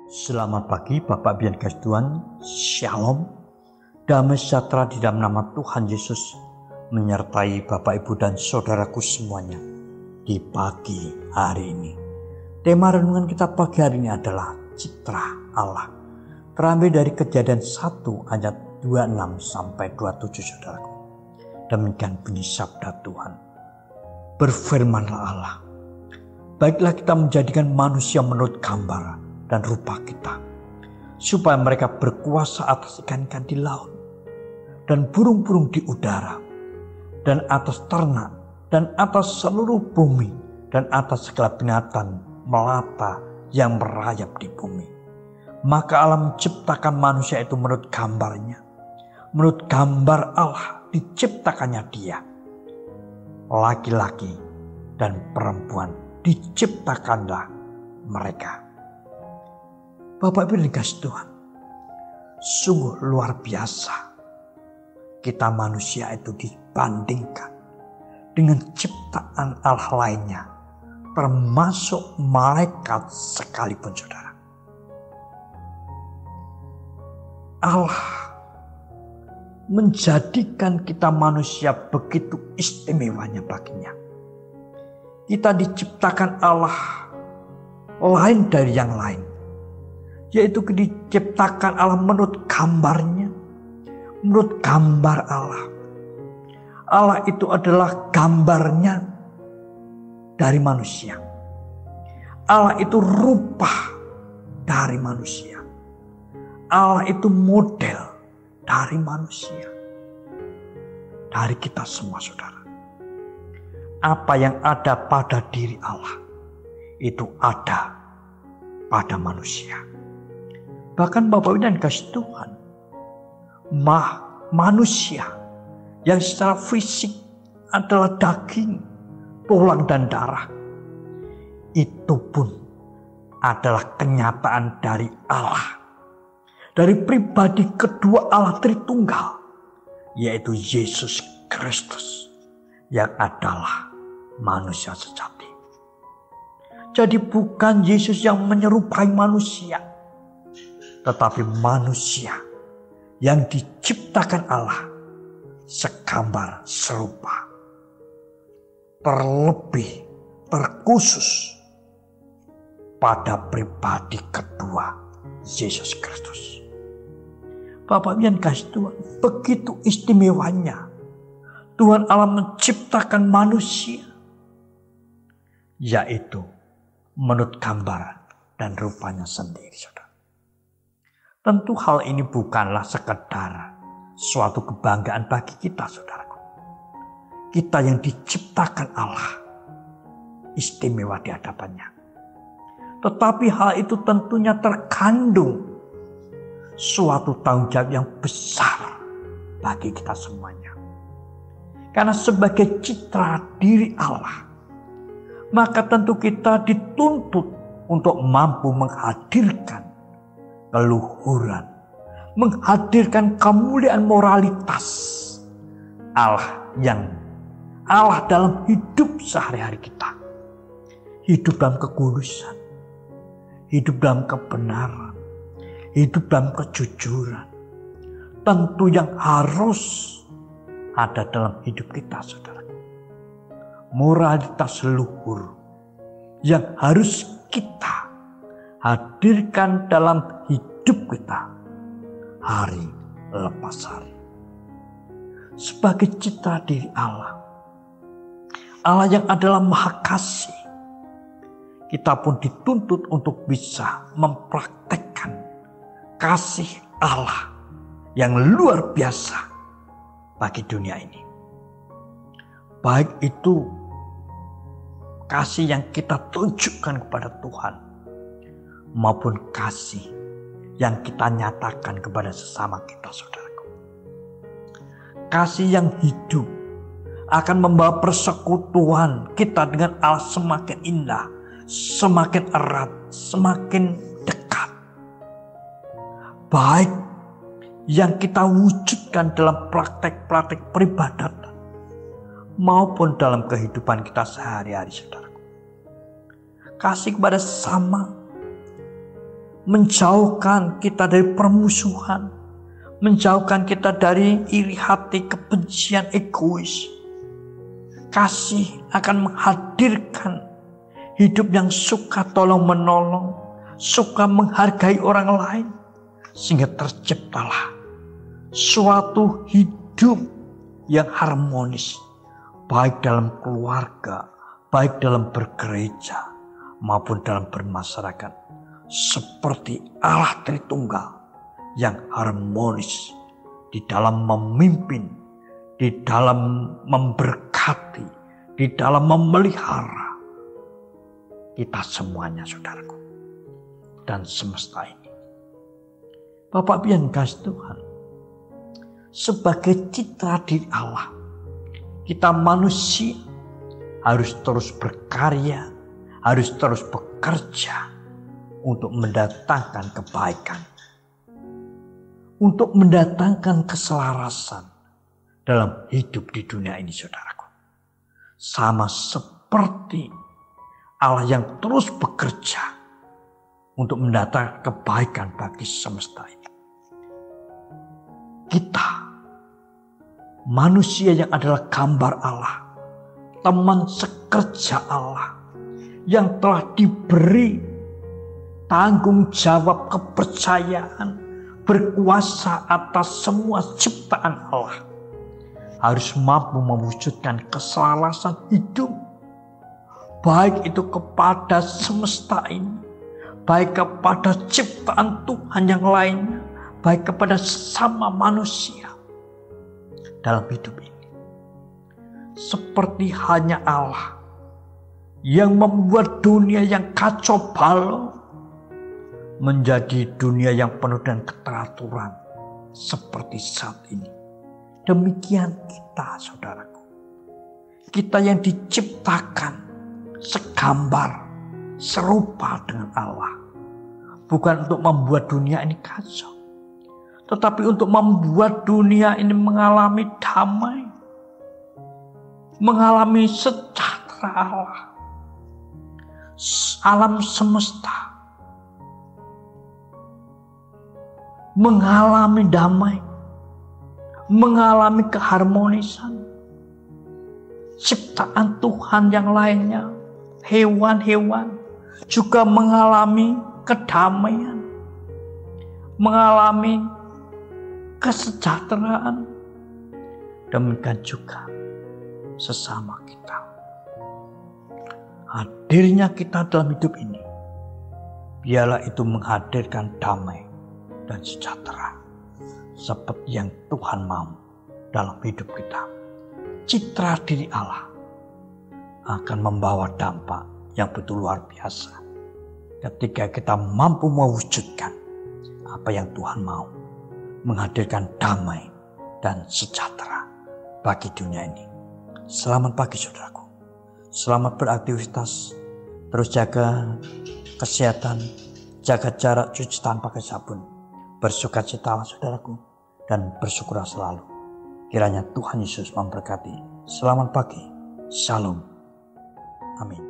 Selamat pagi Bapak Ibu yang dikasihi Tuhan, Shalom, damai sejahtera di dalam nama Tuhan Yesus menyertai Bapak Ibu dan saudaraku semuanya di pagi hari ini. Tema renungan kita pagi hari ini adalah Citra Allah, terambil dari Kejadian 1 ayat 26 sampai 27 saudaraku. Demikian bunyi sabda Tuhan. Berfirmanlah Allah, baiklah kita menjadikan manusia menurut gambar dan rupa kita, supaya mereka berkuasa atas ikan-ikan di laut, dan burung-burung di udara, dan atas ternak, dan atas seluruh bumi, dan atas segala binatang melata yang merayap di bumi. Maka Allah menciptakan manusia itu menurut gambarnya. Menurut gambar Allah diciptakannya dia. Laki-laki dan perempuan diciptakanlah mereka. Bapak Ibu yang dikasihi Tuhan, sungguh luar biasa kita manusia itu dibandingkan dengan ciptaan Allah lainnya, termasuk malaikat sekalipun saudara. Allah menjadikan kita manusia begitu istimewanya baginya. Kita diciptakan Allah lain dari yang lain, yaitu diciptakan Allah menurut gambarnya, menurut gambar Allah. Allah itu adalah gambarnya dari manusia. Allah itu rupa dari manusia. Allah itu model dari manusia. Dari kita semua saudara. Apa yang ada pada diri Allah, itu ada pada manusia. Bahkan Bapak Ibu dan kasih Tuhan, manusia yang secara fisik adalah daging, tulang dan darah, itu pun adalah kenyataan dari Allah, dari pribadi kedua Allah Tritunggal, yaitu Yesus Kristus yang adalah manusia sejati. Jadi bukan Yesus yang menyerupai manusia, tetapi manusia yang diciptakan Allah segambar serupa, terlebih terkhusus pada pribadi kedua Yesus Kristus. Bapak yang kasih Tuhan, begitu istimewanya Tuhan Allah menciptakan manusia, yaitu menurut gambar dan rupanya sendiri saudara. Tentu hal ini bukanlah sekedar suatu kebanggaan bagi kita saudaraku. Kita yang diciptakan Allah istimewa di hadapannya. Tetapi hal itu tentunya terkandung suatu tanggung jawab yang besar bagi kita semuanya. Karena sebagai citra diri Allah, maka tentu kita dituntut untuk mampu menghadirkan keluhuran, menghadirkan kemuliaan moralitas Allah dalam hidup sehari-hari kita. Hidup dalam kekudusan, hidup dalam kebenaran, hidup dalam kejujuran. Tentu yang harus ada dalam hidup kita saudara. Moralitas luhur yang harus kita hadirkan dalam hidup kita hari lepas hari. Sebagai citra diri Allah, Allah yang adalah Maha Kasih, kita pun dituntut untuk bisa mempraktekkan kasih Allah yang luar biasa bagi dunia ini. Baik itu kasih yang kita tunjukkan kepada Tuhan, maupun kasih yang kita nyatakan kepada sesama kita saudaraku. Kasih yang hidup akan membawa persekutuan kita dengan Allah semakin indah, semakin erat, semakin dekat. Baik yang kita wujudkan dalam praktek-praktek peribadatan maupun dalam kehidupan kita sehari-hari saudaraku. kasih kepada sesama, menjauhkan kita dari permusuhan, menjauhkan kita dari iri hati, kebencian, egois. Kasih akan menghadirkan hidup yang suka tolong menolong, suka menghargai orang lain, sehingga terciptalah suatu hidup yang harmonis, baik dalam keluarga, baik dalam bergereja, maupun dalam bermasyarakat, seperti Allah Tritunggal yang harmonis di dalam memimpin, di dalam memberkati, di dalam memelihara kita semuanya, saudaraku, dan semesta ini. Bapak Ibu yang kasih Tuhan, sebagai citra diri Allah, kita manusia harus terus berkarya, harus terus bekerja untuk mendatangkan kebaikan, untuk mendatangkan keselarasan dalam hidup di dunia ini, saudaraku. Sama seperti Allah yang terus bekerja untuk mendatangkan kebaikan bagi semesta ini. Kita, manusia yang adalah gambar Allah, teman sekerja Allah, yang telah diberi tanggung jawab kepercayaan berkuasa atas semua ciptaan Allah, harus mampu mewujudkan keselarasan hidup, baik itu kepada semesta ini, baik kepada ciptaan Tuhan yang lainnya, baik kepada sesama manusia dalam hidup ini. Seperti hanya Allah yang membuat dunia yang kacau balau menjadi dunia yang penuh dengan keteraturan seperti saat ini. Demikian kita, saudaraku. Kita yang diciptakan segambar, serupa dengan Allah. Bukan untuk membuat dunia ini kacau, tetapi untuk membuat dunia ini mengalami damai, mengalami sejahtera Allah. Alam semesta mengalami damai, mengalami keharmonisan. Ciptaan Tuhan yang lainnya, hewan-hewan juga mengalami kedamaian, mengalami kesejahteraan. Demikian juga sesama kita. Hadirnya kita dalam hidup ini, biarlah itu menghadirkan damai dan sejahtera seperti yang Tuhan mau dalam hidup kita. Citra diri Allah akan membawa dampak yang betul luar biasa ketika kita mampu mewujudkan apa yang Tuhan mau, menghadirkan damai dan sejahtera bagi dunia ini. Selamat pagi, saudaraku. Selamat beraktivitas. Terus jaga kesehatan, jaga jarak, cuci tangan pakai sabun. Bersukacitalah, saudaraku, dan bersyukurlah selalu. Kiranya Tuhan Yesus memberkati. Selamat pagi. Shalom. Amin.